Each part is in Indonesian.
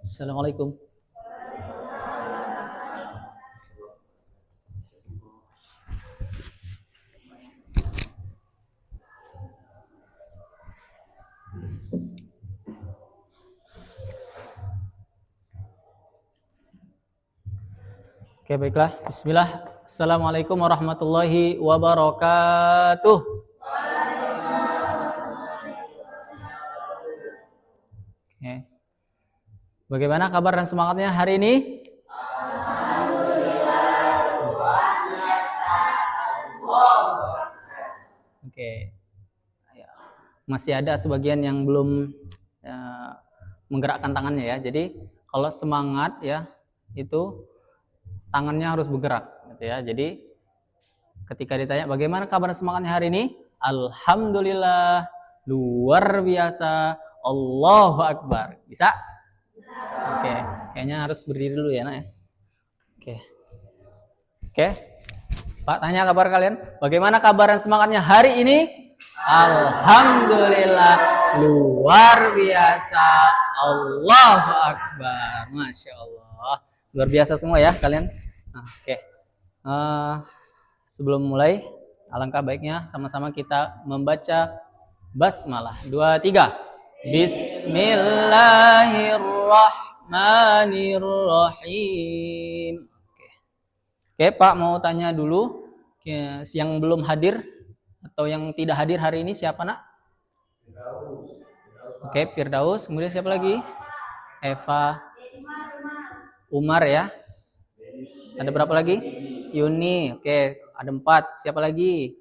Assalamualaikum. Oke, baiklah. Bismillah. Assalamualaikum warahmatullahi wabarakatuh. Oke. Bagaimana kabar dan semangatnya hari ini? Oke. Masih ada sebagian yang belum menggerakkan tangannya ya. Jadi kalau semangat ya itu tangannya harus bergerak gitu ya. Jadi ketika ditanya bagaimana kabar dan semangatnya hari ini? Alhamdulillah, luar biasa, Allahu Akbar. Bisa? Oke, kayaknya harus berdiri dulu ya, Nak ya. Oke. Pak, tanya kabar kalian. Bagaimana kabar dan semangatnya hari ini? Alhamdulillah, luar biasa, Allahu Akbar. Masya Allah. Luar biasa semua ya kalian. Nah, oke. Sebelum mulai, alangkah baiknya sama-sama kita membaca basmalah. 2, 3. Bismillahirrahmanirrahim. Oke, Pak mau tanya dulu, yang belum hadir atau yang tidak hadir hari ini siapa, Nak? Oke, Firdaus. Kemudian siapa lagi? Eva. Umar ya. Ada berapa lagi? Yuni. Oke, ada 4. Siapa lagi?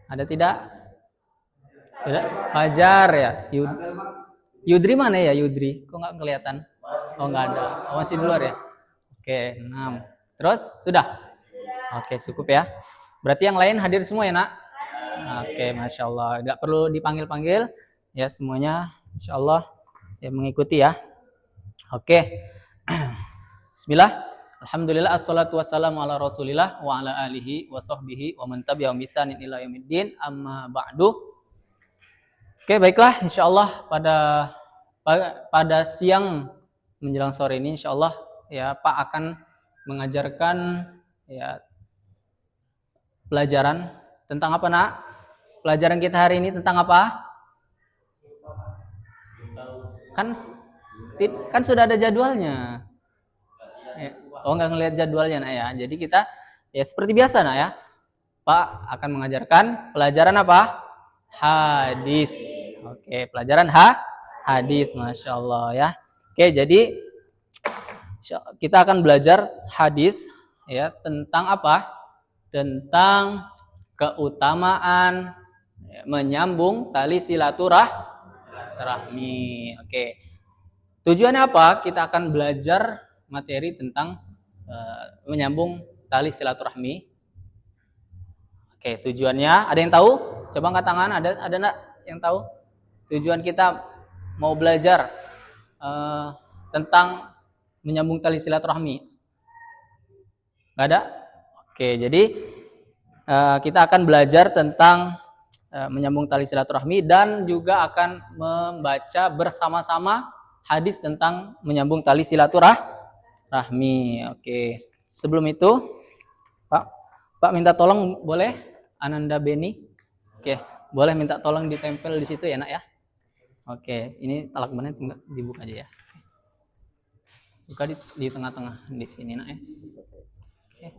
Ada tidak? Tidak? Fajar ya. Yudri mana ya Yudri? Kok nggak kelihatan? Oh, nggak ada. Oh, masih di luar ya. Oke, 6. Terus sudah? Oke, cukup ya. Berarti yang lain hadir semua ya, Nak? Oke, Masya Allah. Nggak perlu dipanggil-panggil. Ya, semuanya Insya Allah ya, mengikuti ya. Oke. Bismillah. Alhamdulillah, assalatu wassalamu ala rasulillah wa ala alihi wa sahbihi wa man tabi'ahum bi ihsanin ila yaumiddin, amma ba'du. Oke, baiklah. Insya Allah pada siang menjelang sore ini Insya Allah ya Pak akan mengajarkan ya pelajaran tentang apa, Nak? Pelajaran kita hari ini tentang apa? Kan sudah ada jadwalnya. Oh, nggak ngelihat jadwalnya, Nak ya. Jadi kita ya seperti biasa, Nak ya. Pak akan mengajarkan pelajaran apa? Hadis. Oke, pelajaran hadis, Masya Allah ya. Oke, jadi kita akan belajar hadis ya tentang apa? Tentang keutamaan menyambung tali silaturahmi. Oke. Tujuannya apa? Kita akan belajar materi tentang menyambung tali silaturahmi. Oke, tujuannya ada yang tahu? Coba angkat tangan. Ada enggak yang tahu? Tujuan kita mau belajar tentang menyambung tali silaturahmi. Nggak ada? Oke, jadi kita akan belajar tentang menyambung tali silaturahmi dan juga akan membaca bersama-sama hadis tentang menyambung tali silaturahmi. Oke. Sebelum itu, Pak minta tolong boleh Ananda Beni? Oke, boleh minta tolong ditempel di situ ya, Nak ya. Oke, ini talakbannya tinggal dibuka aja ya. Buka di tengah-tengah di sini, Nak ya. Oke.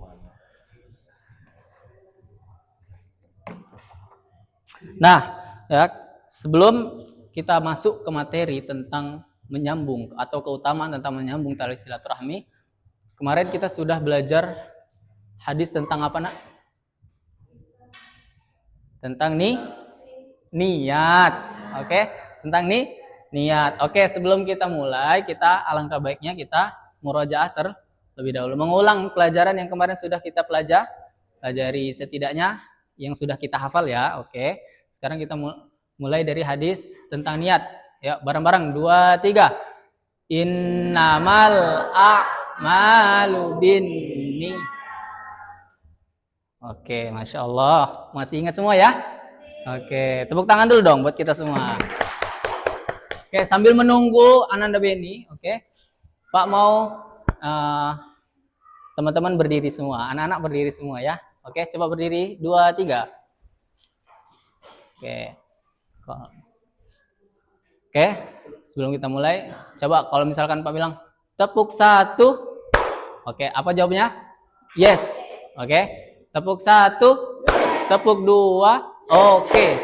Nah, ya, sebelum kita masuk ke materi tentang menyambung atau keutamaan tentang menyambung tali silaturahmi, kemarin kita sudah belajar hadis tentang apa, Nak? Tentang niat. Oke, tentang niat. Oke, sebelum kita mulai, kita alangkah baiknya kita murojaah terlebih dahulu, mengulang pelajaran yang kemarin sudah kita pelajari setidaknya yang sudah kita hafal ya. Oke. Sekarang kita mulai dari hadis tentang niat. Ya, bareng-bareng 2, 3. Innamal a'malu binniyat. Oke, Masya Allah. Masih ingat semua ya? Oke, tepuk tangan dulu dong buat kita semua. Oke, sambil menunggu Ananda Beni, oke. Pak mau teman-teman berdiri semua, anak-anak berdiri semua ya. Oke, coba berdiri, 2, 3. Oke. Oke, sebelum kita mulai, coba kalau misalkan Pak bilang tepuk 1. Oke, apa jawabnya? Yes. Oke. Tepuk 1. Tepuk 2. Oke.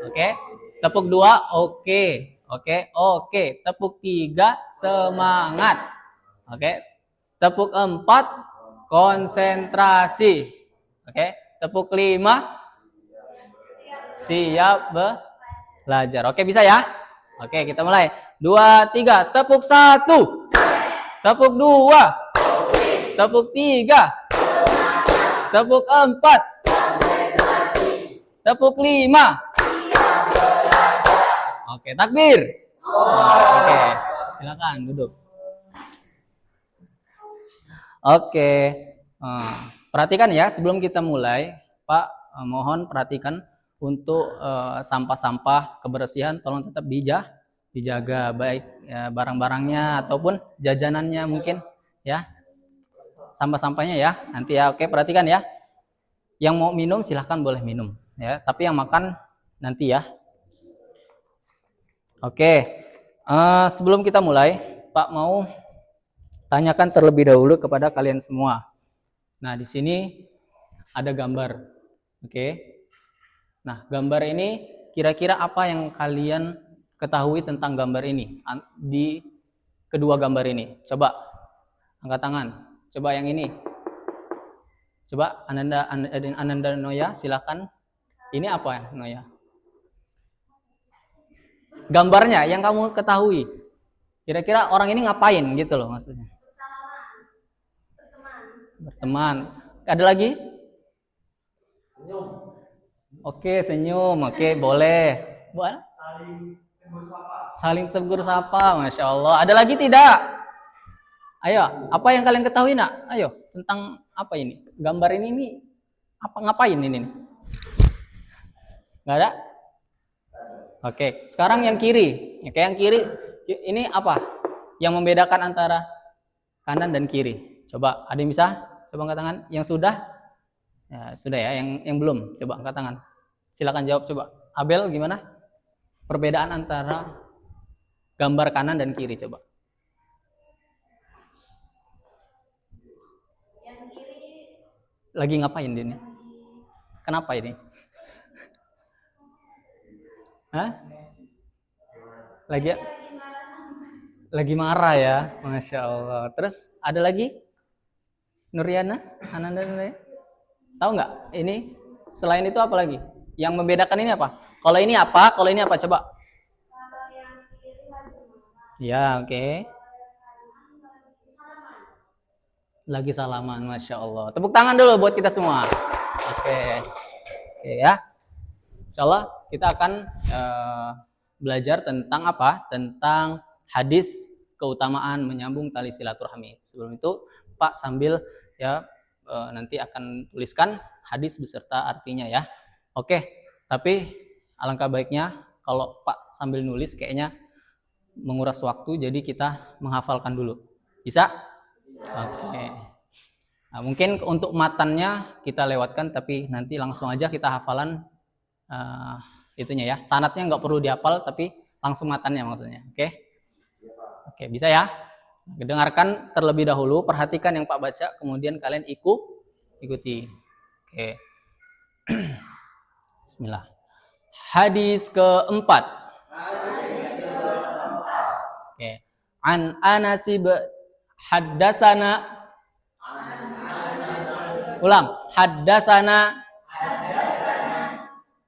Oke. Tepuk 2. Oke. Oke. Oke. Tepuk 3. Semangat. Oke. Tepuk 4. Konsentrasi. Oke. Tepuk 5. Siap belajar. Oke, bisa ya? Oke, kita mulai. 2, 3. Tepuk 1. Tepuk 2. Tepuk 3. Tepuk 4. Tepuk 5. Oke, takbir. Oke, silakan duduk. Oke, perhatikan ya sebelum kita mulai, Pak, mohon perhatikan untuk sampah-sampah kebersihan tolong tetap dijaga baik ya, barang-barangnya ataupun jajanannya mungkin ya, sampah-sampahnya ya nanti ya. Oke, perhatikan ya, yang mau minum silahkan boleh minum ya, tapi yang makan nanti ya. Oke, sebelum kita mulai, Pak mau tanyakan terlebih dahulu kepada kalian semua. Nah, di sini ada gambar. Oke. Nah, gambar ini kira-kira apa yang kalian ketahui tentang gambar ini? Di kedua gambar ini. Coba angkat tangan. Coba yang ini. Coba Ananda Noya, silakan. Ini apa ya, Noya? Gambarnya yang kamu ketahui. Kira-kira orang ini ngapain gitu loh maksudnya. Berteman. Ada lagi? Senyum. Oke, senyum. Oke, boleh. Saling tegur sapa. Masya Allah. Ada lagi tidak? Ayo, apa yang kalian ketahui nak? Ayo, tentang apa ini? Gambar ini apa ngapain ini? Nggak ada? Oke, sekarang yang kiri. Oke, yang kiri ini apa? Yang membedakan antara kanan dan kiri. Coba, ada yang bisa? Coba angkat tangan. Yang sudah? Ya, sudah ya. Yang belum? Coba angkat tangan. Silakan jawab coba. Abel gimana? Perbedaan antara gambar kanan dan kiri coba. Yang kiri lagi ngapain ini? Kenapa ini? Hah? Lagi marah ya, Masya Allah. Terus ada lagi? Nuriana, Ananda Nuriana? Tahu nggak? Ini selain itu apa lagi? Yang membedakan ini apa? Kalau ini apa? Kalau ini apa? Coba. Kalau yang kiri lagi marah. Ya, oke. Lagi salaman, Masya Allah. Tepuk tangan dulu buat kita semua. Oke. Oke ya. Insya Allah kita akan belajar tentang apa? Tentang hadis keutamaan menyambung tali silaturahmi. Sebelum itu Pak sambil ya nanti akan tuliskan hadis beserta artinya ya. Oke, tapi alangkah baiknya kalau Pak sambil nulis kayaknya menguras waktu, jadi kita menghafalkan dulu. Bisa? Oke. Nah, mungkin untuk matannya kita lewatkan, tapi nanti langsung aja kita hafalan itunya ya. Sanadnya nggak perlu dihafal, tapi langsung matannya maksudnya. Oke? Oke, bisa ya? Dengarkan terlebih dahulu, perhatikan yang Pak baca, kemudian kalian ikuti. Oke. Bismillah. Hadis keempat. Oke. An Anasib haddasana. Ulang. Haddasana.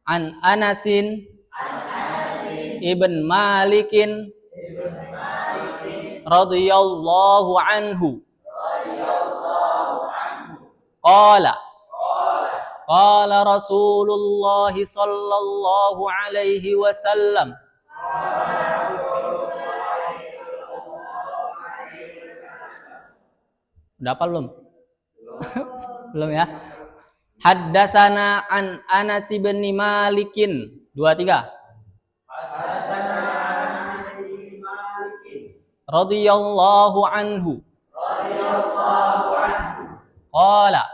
An Anasin. Ibn Malikin. Radhiyallahu anhu. Qala. Qala Rasulullah sallallahu alaihi wasallam. Udah apa belum? Belum ya. Haddatsana an Anas bin Malikin. 2, 3. radhiyallahu anhu. Qala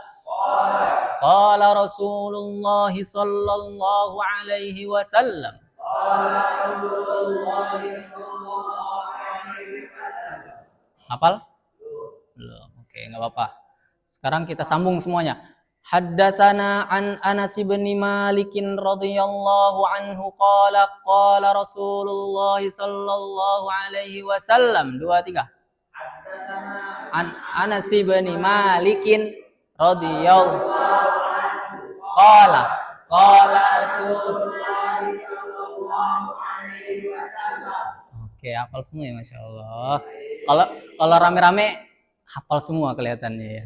qala Rasulullah sallallahu alaihi wasallam. Hafal? Belum. Oke, enggak apa-apa. Sekarang kita sambung semuanya. Haddatsana an Anas bin Malik radhiyallahu anhu qala qala Rasulullah sallallahu alaihi wasallam. 2 3. An Anas bin Malik radhiyallahu qala qala Rasulullah sallallahu alaihi wasallam. Oke, hafal semua ya, Masya Allah. Kalau rame-rame hafal semua kelihatannya ya.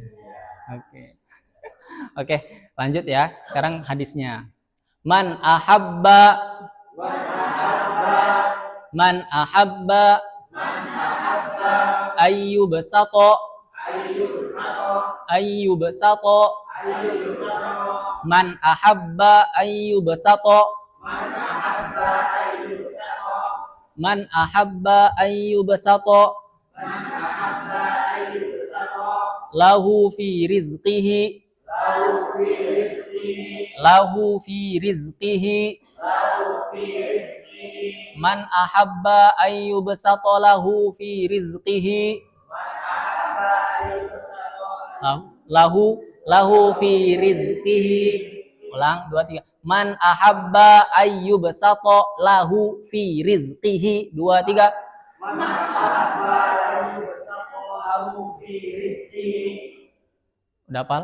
Oke. Oke, lanjut ya. Sekarang hadisnya. Man ahabba ayyubsato man ahabba ayyubsato lahu fi rizqihi man ahabba ayyubsata lahu fi rizqihi lahu fi rizqihi. Ulang 2 3. Man ahabba ayyubsata lahu fi rizqihi. 2 3. Man ahabba ayyubsata lahu fi rizqihi. Udah hafal?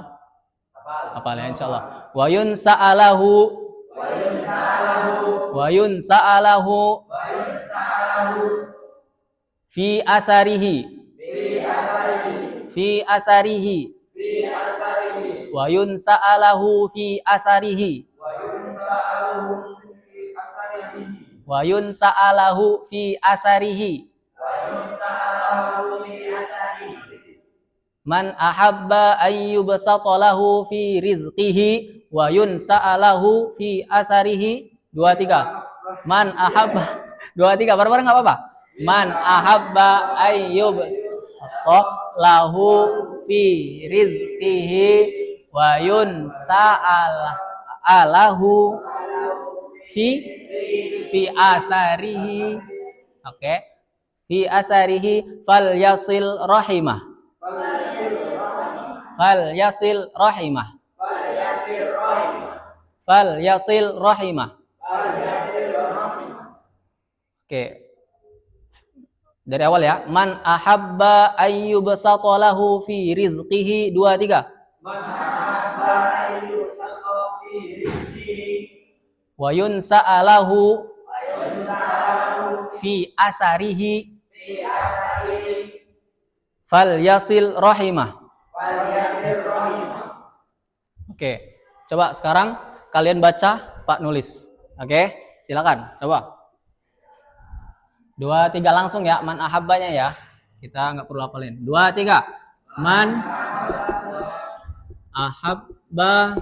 Hafal ya insyaallah. Wa yunsa'alahu fi asarihi wa yunsa'alahu fi asarihi man ahabba ayyubsata lahu fi rizqihi wa yunsa'alahu fi asarihi. 2 3. Man ahabba 2 3 bareng-bareng enggak apa-apa. Man ahabba ayyubsata lahu fi rizqihi wa yunsa'alahu fi asarihi. Oke. Fi asarihi falyasil rahimah. Oke. Dari awal ya. Man ahabba ayyubsata lahu fi rizqihi. 2 3. Man ahabba ayyubsata fi rizqihi wa yunsa'alahu fi asarihi falyasil rahimah. Oke. Coba sekarang kalian baca, Pak nulis. Oke, silakan. Coba. 2 3 langsung ya, man ahabbanya ya. Kita nggak perlu hafalin. 2 3. Man ahabba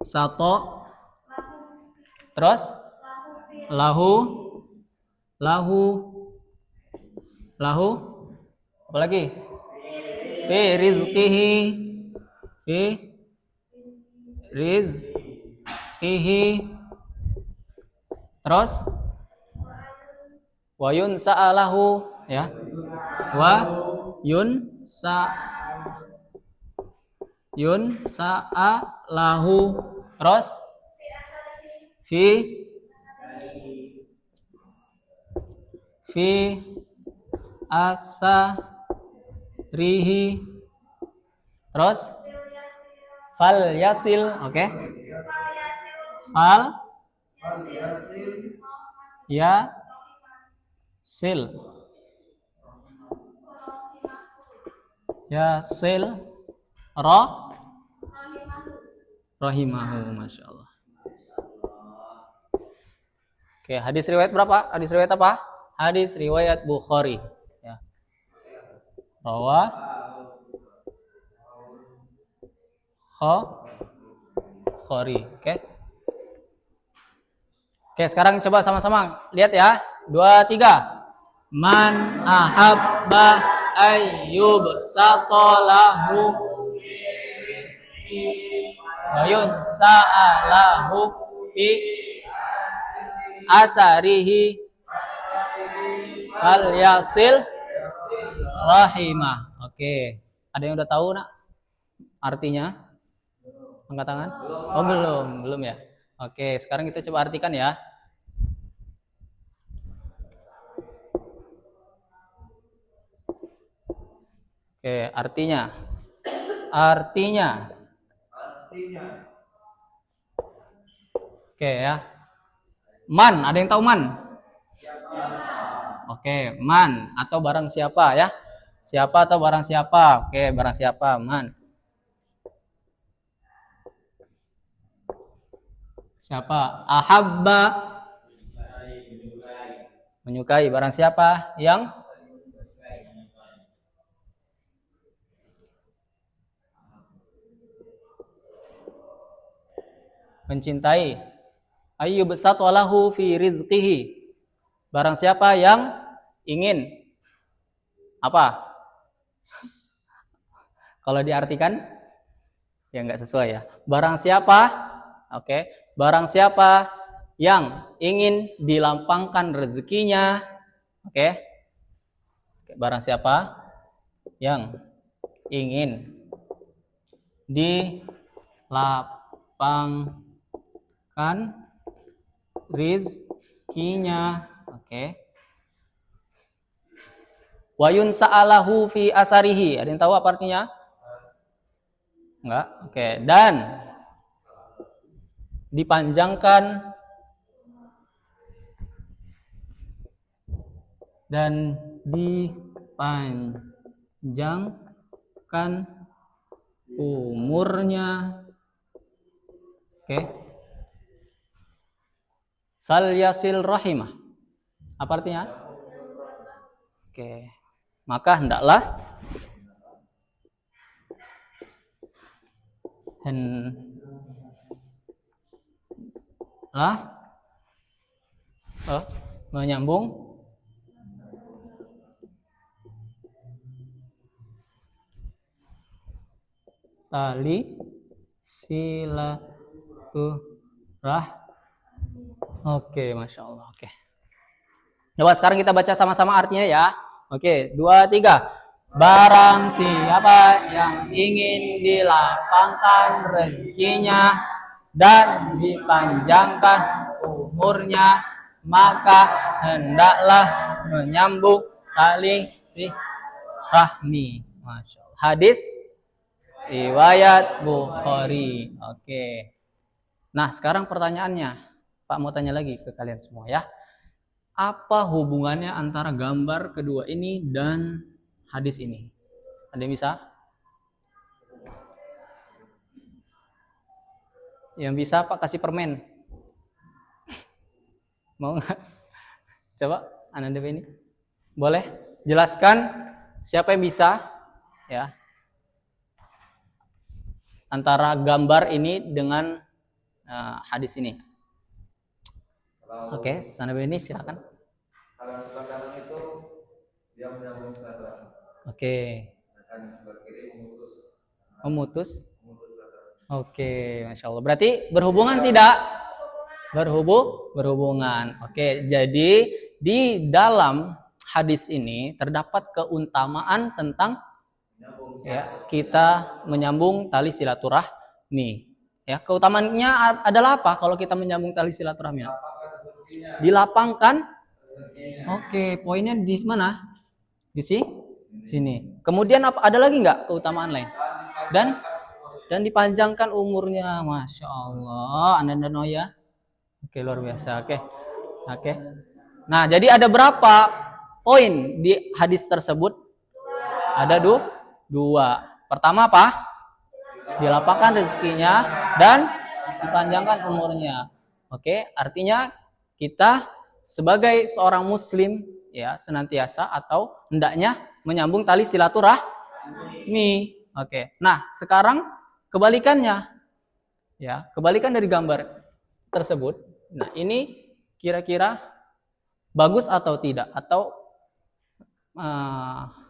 sato terus lahu apa lagi? Fi rizqihi terus wa yunsa'alahu ya. Wa yunsa'alahu terus fi asarihi terus fal yasil. Oke. Fal yasil rahimahu. Masya Allah. Oke, hadis riwayat berapa? Hadis riwayat apa? Hadis riwayat Bukhari. Ya. Rawa Bukhari. Oke. Oke, sekarang coba sama-sama lihat ya. 2, 3. Man ahabba ayyub saqalahu wayun sa'alahu fi asarihi fal yasil rahimah. Oke. Ada yang udah tahu nak artinya? Angkat tangan? Oh, belum ya. Oke, sekarang kita coba artikan ya. Oke, artinya. Oke ya. Man, ada yang tahu man? Oke, man atau barang siapa ya? Siapa atau barang siapa? Oke, barang siapa, man. Siapa? Ahabba, menyukai. Barang siapa yang mencintai. Ayyub satwalahu fi rizqihi. Barang siapa yang ingin apa? Kalau diartikan ya nggak sesuai ya. Barang siapa? Oke. Barang siapa yang ingin dilapangkan rezekinya. Oke. Barang siapa yang ingin dilapangkan rizkinya. Oke. Wayun sa'alahu fi asarihi. Ada yang tahu apa artinya? Enggak. Oke. Dan dipanjangkan umurnya. Oke. Fal yasil rahimah. Apa artinya? Oke. Maka hendaklah menyambung tali silaturah. Oke, masya Allah. Oke. Coba sekarang kita baca sama-sama artinya ya. Oke, 2, 3. Barang siapa yang ingin dilapangkan rezekinya dan dipanjangkan umurnya, maka hendaklah menyambung tali silaturahmi. Masya Allah. Hadis riwayat Bukhari. Oke. Nah, sekarang pertanyaannya, Pak mau tanya lagi ke kalian semua ya. Apa hubungannya antara gambar kedua ini dan hadis ini? Ada yang bisa? Yang bisa Pak kasih permen. Mau nggak? Coba Ananda ini. Boleh? Jelaskan siapa yang bisa ya. Antara gambar ini dengan hadis ini. Oke, Ananda ini silakan. Kalau sebelah kanan itu dia menyambung silaturahmi. Oke. Sedangkan sebelah kiri memutus. Memutus. Silaturahmi. Oke, masya Allah. Berarti berhubungan tidak? Berhubungan. Oke, jadi di dalam hadis ini terdapat keutamaan tentang ya, kita menyambung tali silaturahmi. Ya, keutamaannya adalah apa kalau kita menyambung tali silaturahmi? Dilapangkan. Oke, poinnya di mana? Di sini. Kemudian apa? Ada lagi nggak keutamaan lain? Dan dipanjangkan umurnya, masya Allah. Anda Noya. Oke, luar biasa. Oke. Nah, jadi ada berapa poin di hadis tersebut? Ada 2. Pertama apa? Dilapangkan rezekinya dan dipanjangkan umurnya. Oke, artinya kita sebagai seorang muslim ya senantiasa atau hendaknya menyambung tali silaturahmi. Oke. Nah, sekarang kebalikannya. Ya, kebalikan dari gambar tersebut. Nah, ini kira-kira bagus atau tidak, atau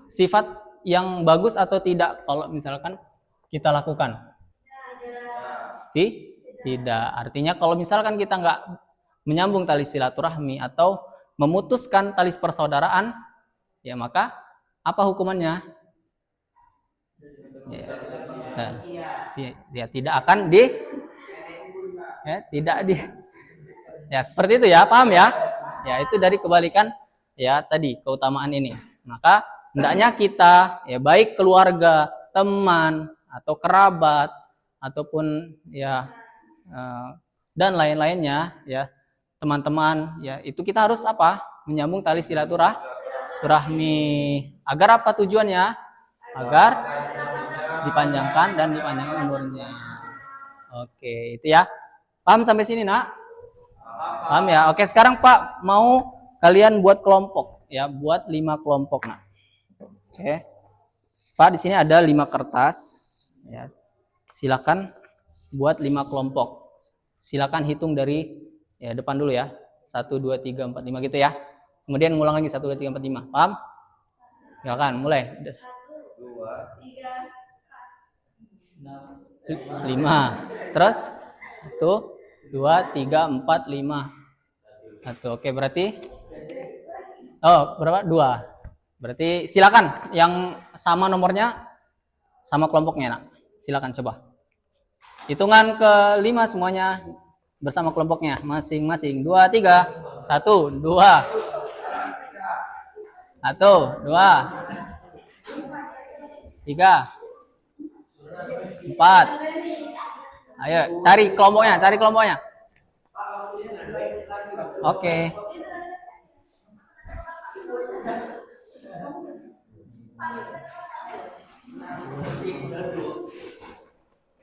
sifat yang bagus atau tidak kalau misalkan kita lakukan? Tidak. Artinya kalau misalkan kita nggak menyambung tali silaturahmi atau memutuskan tali persaudaraan, ya maka apa hukumannya? Ya tidak akan tidak ya seperti itu ya, paham ya? Ya itu dari kebalikan ya tadi keutamaan ini. Maka hendaknya kita ya baik keluarga, teman atau kerabat ataupun ya dan lain-lainnya ya teman-teman ya itu kita harus apa? Menyambung tali silaturahmi. Agar apa tujuannya? Agar dipanjangkan dan dipanjangkan umurnya. Oke, itu ya. Paham sampai sini, Nak? Paham ya? Oke, sekarang Pak mau kalian buat kelompok ya, buat 5 kelompok, Nak. Oke. Pak, di sini ada 5 kertas ya. Silakan buat 5 kelompok. Silakan hitung dari ya depan dulu ya. 1 2 3 4 5 gitu ya. Kemudian ngulang lagi 1 2 3 4 5. Paham? Silakan mulai. 1 2 3 5. Terus 1 2 3 4 5. 1. Oke, berarti berapa? 2. Berarti silakan yang sama nomornya sama kelompoknya, Nak. Silakan coba. Hitungan ke-5 semuanya bersama kelompoknya masing-masing. 2 3. 1 2. 1 2 3 4. Ayo, cari kelompoknya. Oke.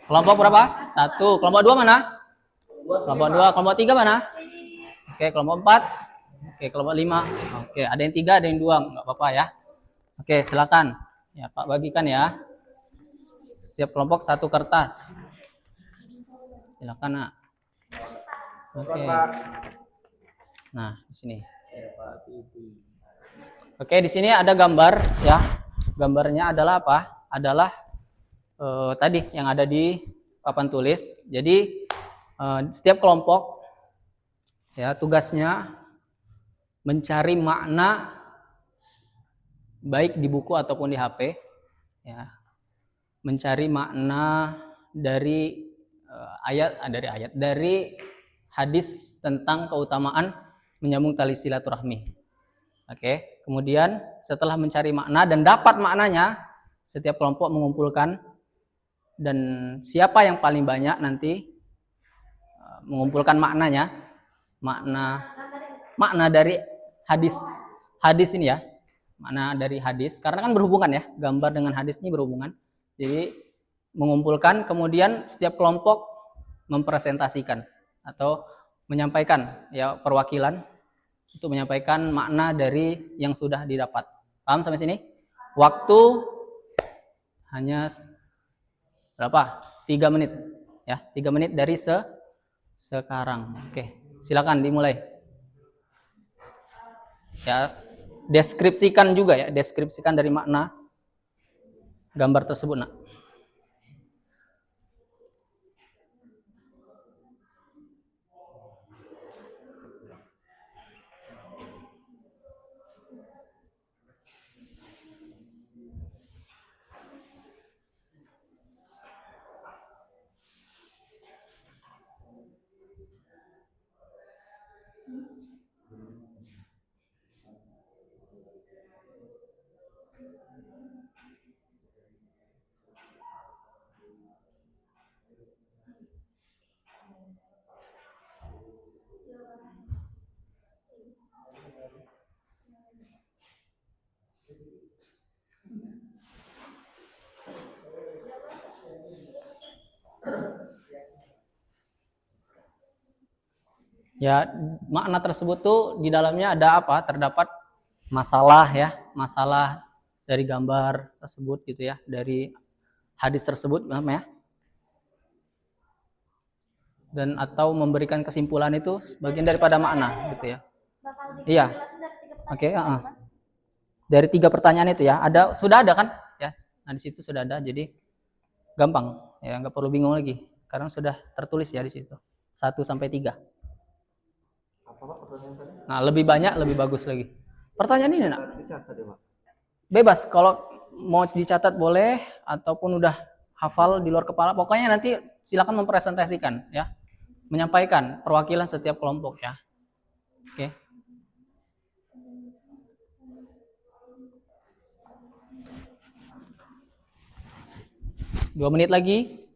Kelompok berapa? 1. Kelompok 2 mana? Kelompok 2. Kelompok 3 mana? Oke, kelompok 4. Oke, kelompok 5. Oke, ada yang 3, ada yang 2, enggak apa-apa ya. Oke, silakan. Ya, Pak bagikan ya. Setiap kelompok 1 kertas. Silakan, Nak. Oke. Nah, di sini. Oke, di sini ada gambar ya. Gambarnya adalah apa? Adalah tadi yang ada di papan tulis. Jadi setiap kelompok ya tugasnya mencari makna baik di buku ataupun di HP ya. Mencari makna dari dari hadis tentang keutamaan menyambung tali silaturahmi. Oke, kemudian setelah mencari makna dan dapat maknanya, setiap kelompok mengumpulkan dan siapa yang paling banyak nanti mengumpulkan maknanya, makna dari hadis ini ya, makna dari hadis karena kan berhubungan ya, gambar dengan hadis ini berhubungan. Jadi mengumpulkan, kemudian setiap kelompok mempresentasikan atau menyampaikan ya perwakilan untuk menyampaikan makna dari yang sudah didapat. Paham sampai sini? Waktu hanya berapa? 3 menit. Ya, 3 menit dari sekarang. Oke, silakan dimulai. Ya, deskripsikan juga ya, deskripsikan dari makna gambar tersebut, Nak. Ya, makna tersebut tuh di dalamnya ada apa? Terdapat masalah ya, masalah dari gambar tersebut gitu ya, dari hadis tersebut ya. Dan atau memberikan kesimpulan itu bagian daripada makna gitu ya. Iya. Oke, dari 3 pertanyaan itu ya, sudah ada kan? Ya. Nah, di situ sudah ada, jadi gampang ya, nggak perlu bingung lagi karena sudah tertulis ya di situ. 1 sampai 3. Apa Pak pertanyaan tadi? Nah, lebih banyak lebih bagus lagi. Pertanyaan ini nak? Dicatat ya Pak. Bebas, kalau mau dicatat boleh ataupun udah hafal di luar kepala. Pokoknya nanti silakan mempresentasikan ya. Menyampaikan perwakilan setiap kelompok ya. Oke. Dua menit lagi.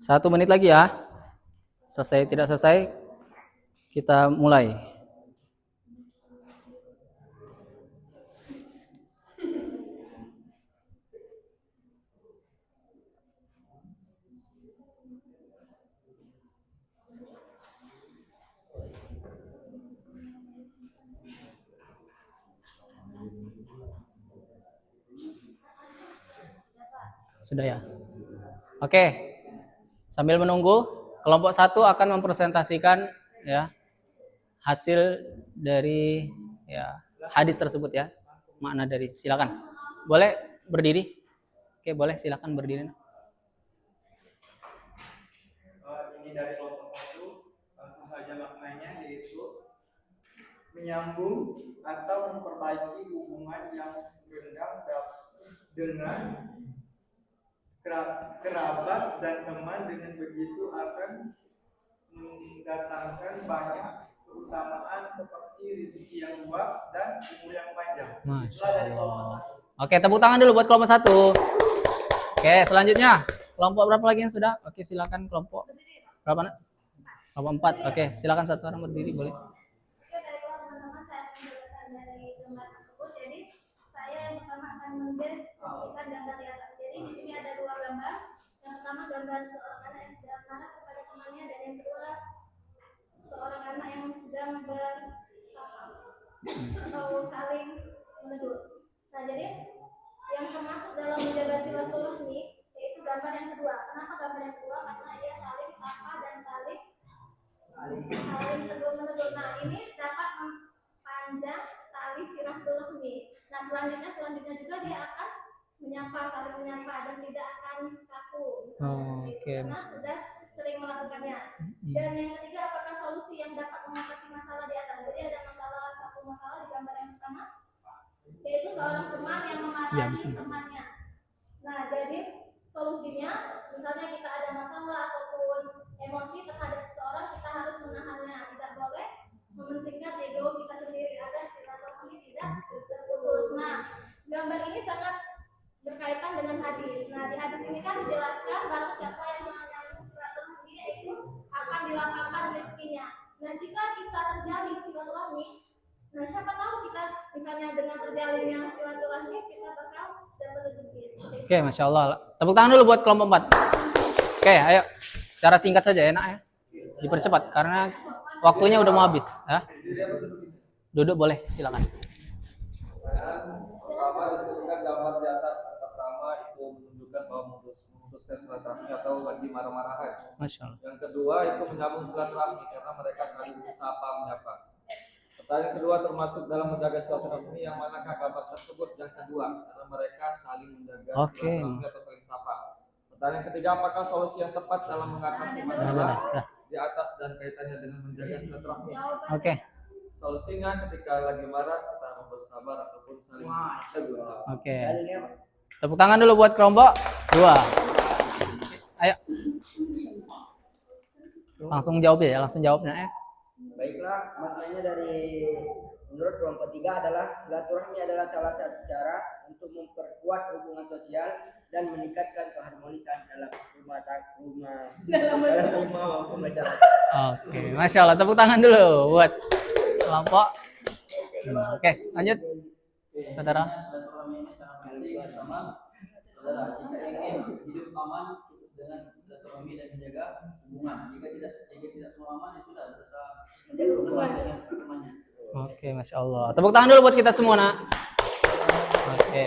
Satu menit lagi ya. Selesai tidak selesai, kita mulai. Sudah ya. Oke. Sambil menunggu, kelompok 1 akan mempresentasikan ya hasil dari ya hadis tersebut ya. Makna dari, silakan. Boleh berdiri? Oke, boleh silakan berdiri. Ini dari kelompok 1, langsung saja maknanya, yaitu menyambung atau memperbaiki hubungan yang renggang dengan kerabat dan teman. Dengan begitu akan mendatangkan banyak keutamaan seperti rezeki yang luas dan umur yang panjang. Masya Allah. Oke, tepuk tangan dulu buat kelompok 1. Oke, selanjutnya kelompok berapa lagi yang sudah? Oke, silakan kelompok berapa nak? Kelompok 4. Oke, silakan satu orang berdiri boleh. Teman-teman, saya akan menjelaskan dari gambar tersebut. Jadi saya yang pertama akan mendeskripsikan gambar di atas. Jadi di sini ada 2 gambar. Yang pertama gambar seorang anak yang sedang marah kepada temannya, dan yang kedua seorang anak yang sedang bersapa atau saling menegur. Nah, jadi yang termasuk dalam menjaga silaturahmi yaitu gambar yang kedua. Kenapa gambar yang kedua? Karena dia saling sapa dan saling tegur-menegur. Nah, ini dapat mempanjang tali silaturahmi. Nah, selanjutnya juga dia akan saling menyapa dan tidak akan kaku. Karena sudah sering melakukannya. Dan yang ketiga, apakah solusi yang dapat mengatasi masalah di atas? Jadi ada satu masalah di gambar yang pertama, yaitu seorang teman yang memarahi temannya. Nah, jadi solusinya, misalnya kita ada masalah ataupun emosi terhadap seseorang, kita harus menahannya. Tidak boleh mementingkan ego kita sendiri, agar silaturahmi tidak terputus. Nah, gambar ini sangat berkaitan dengan hadis. Nah, di hadis ini kan dijelaskan barang siapa yang menyambung silaturahmi itu akan dilapangkan rezekinya. Nah, jika kita terjalin silaturahmi, nah siapa tahu kita misalnya dengan terjalinnya silaturahmi kita bakal dapat rezeki. Oke, Masya Allah. Tepuk tangan dulu buat kelompok 4. Oke, ayo. Secara singkat saja, enak ya. Dipercepat karena waktunya udah mau habis. Ya. Duduk boleh, silakan. Pertama disebutkan gambar di atas. Pertama itu menunjukkan bahwa memutuskan silaturahmi atau lagi marah-marahan. Masya Allah. Yang kedua itu menyambung silaturahmi karena mereka saling bersapa menyapa. Pertanyaan kedua termasuk dalam menjaga silaturahmi, yang manakah gambar tersebut? Yang kedua, karena mereka saling menjaga silaturahmi atau saling sapa. Pertanyaan ketiga, apakah solusi yang tepat dalam mengatasi masalah di atas dan kaitannya dengan menjaga silaturahmi? Oke. Solusinya ketika lagi marah kita harus bersabar ataupun saling tegur. Oke. Tepuk tangan dulu buat kelompok 2. Ayo. Langsung jawab ya, langsung jawabnya ya. Baiklah, maknanya dari Menurut kelompok 3 adalah silaturahmi adalah salah satu cara untuk memperkuat hubungan sosial dan meningkatkan keharmonisan dalam rumah maupun masyarakat. Oke, Masya Allah. Tepuk tangan dulu buat kelompok. Oke, lanjut. Saudara. Silaturahmi ini sangat penting, pertama, saudara, jika ingin hidup aman cukup dengan silaturahmi dan menjaga hubungan. Jika tidak mau aman, ya sudah berusaha hubungan dengan temannya. Oke, Masya Allah. Tepuk tangan dulu buat kita semua, nak. Oke.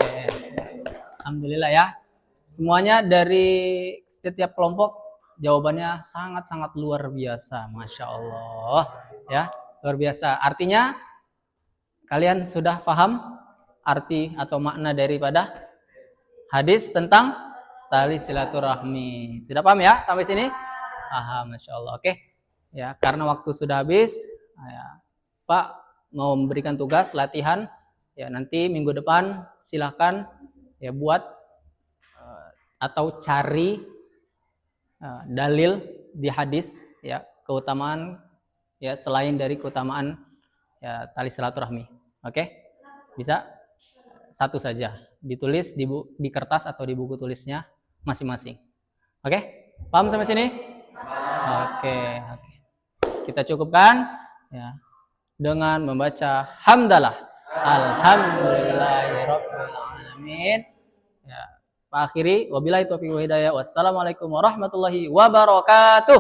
Alhamdulillah ya. Semuanya dari setiap kelompok jawabannya sangat-sangat luar biasa. Masya Allah. Ya, luar biasa. Artinya kalian sudah paham arti atau makna daripada hadis tentang tali silaturahmi. Sudah paham ya sampai sini? Paham, Masya Allah. Oke. Ya, karena waktu sudah habis, ya, Pak mau memberikan tugas latihan. Ya, nanti minggu depan silahkan ya buat atau cari dalil di hadis ya keutamaan ya selain dari keutamaan ya tali silaturahmi. Oke? Bisa satu saja ditulis di kertas atau di buku tulisnya masing-masing. Oke? Paham sampai sini? Oke. Kita cukupkan ya dengan membaca hamdalah. Alhamdulillahirabbil alamin. Ya, Pak akhiri wabillahi taufiq wal hidayah. Wassalamualaikum warahmatullahi wabarakatuh.